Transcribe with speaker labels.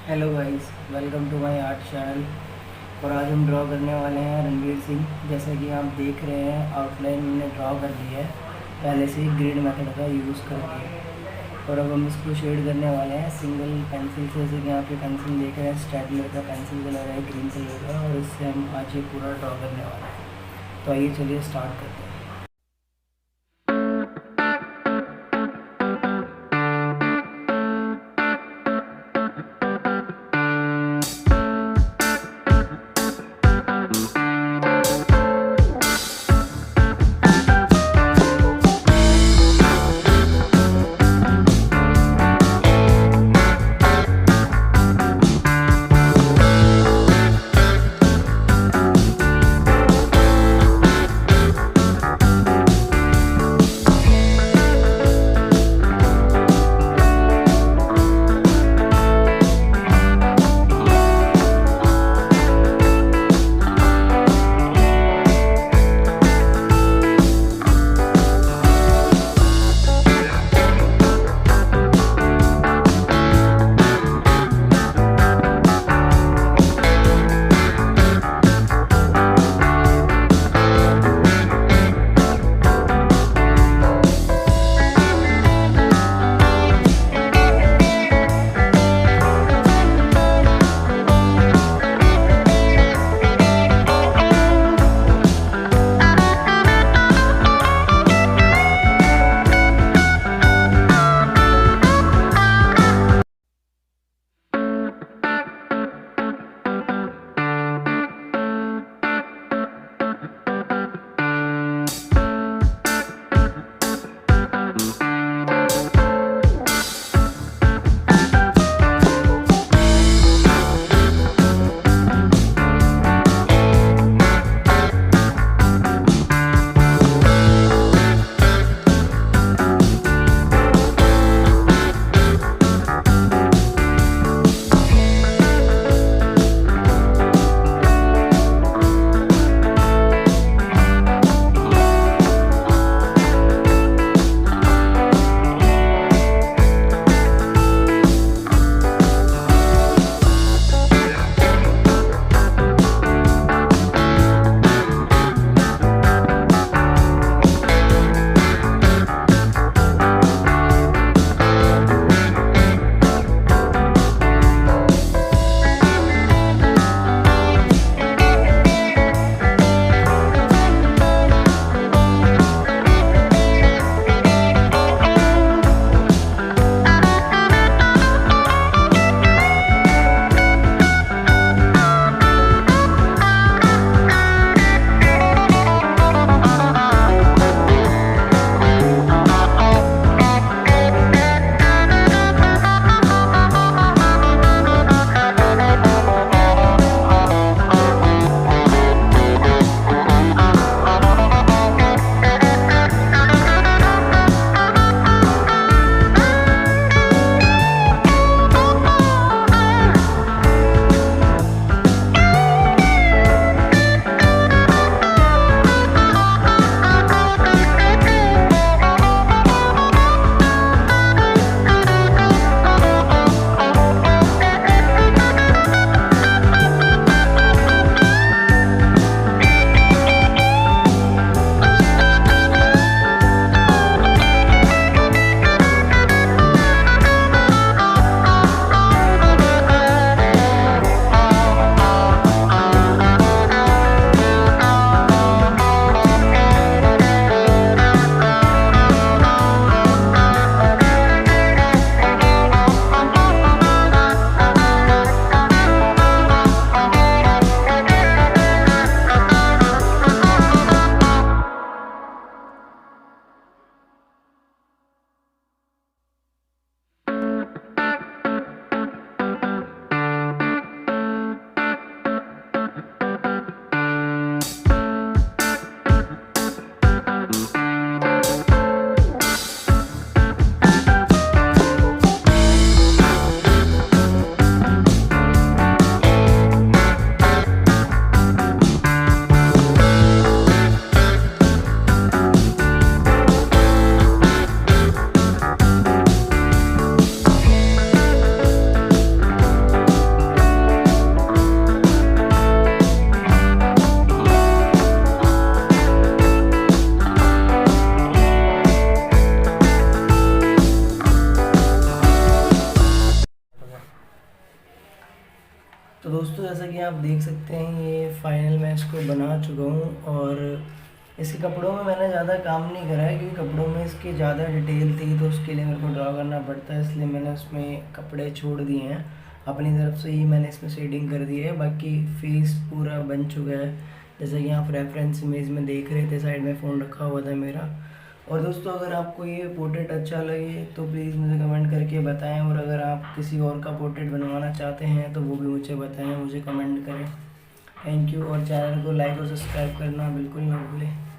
Speaker 1: Hello guys, welcome to my art channel. और आज हम ड्रॉ करने वाले हैं रणवीर सिंह। जैसा कि आप देख रहे हैं, आउटलाइन हमने ड्रॉ कर ली है पहले से ही ग्रेड मेथड का यूज़ करके। और अब हम इसको शेड करने वाले हैं सिंगल पेंसिल से। जैसे कि यहाँ पे पेंसिल देख रहे हैं, स्टैडलर का पेंसिल कलर है ग्रीन कलर का, और इससे हम आज ये पूरा ड्रॉ करने वाले हैं। तो आइए चलिए स्टार्ट करते हैं। तो दोस्तों जैसा कि आप देख सकते हैं ये फाइनल मैं इसको बना चुका हूँ। और इसके कपड़ों में मैंने ज़्यादा काम नहीं करा है क्योंकि कपड़ों में इसकी ज़्यादा डिटेल थी, तो उसके लिए मेरे को ड्रॉ करना पड़ता है, इसलिए मैंने उसमें कपड़े छोड़ दिए हैं। अपनी तरफ से ही मैंने इसमें शेडिंग कर दी है, बाकी फेस पूरा बन चुका है जैसा कि आप रेफरेंस इमेज में देख रहे थे। साइड में फ़ोन रखा हुआ था मेरा। और दोस्तों अगर आपको ये पोर्ट्रेट अच्छा लगे तो प्लीज़ मुझे कमेंट करके बताएं, और अगर आप किसी और का पोर्ट्रेट बनवाना चाहते हैं तो वो भी मुझे बताएं, मुझे कमेंट करें। Thank you. और चैनल को लाइक और सब्सक्राइब करना बिल्कुल ना भूलें।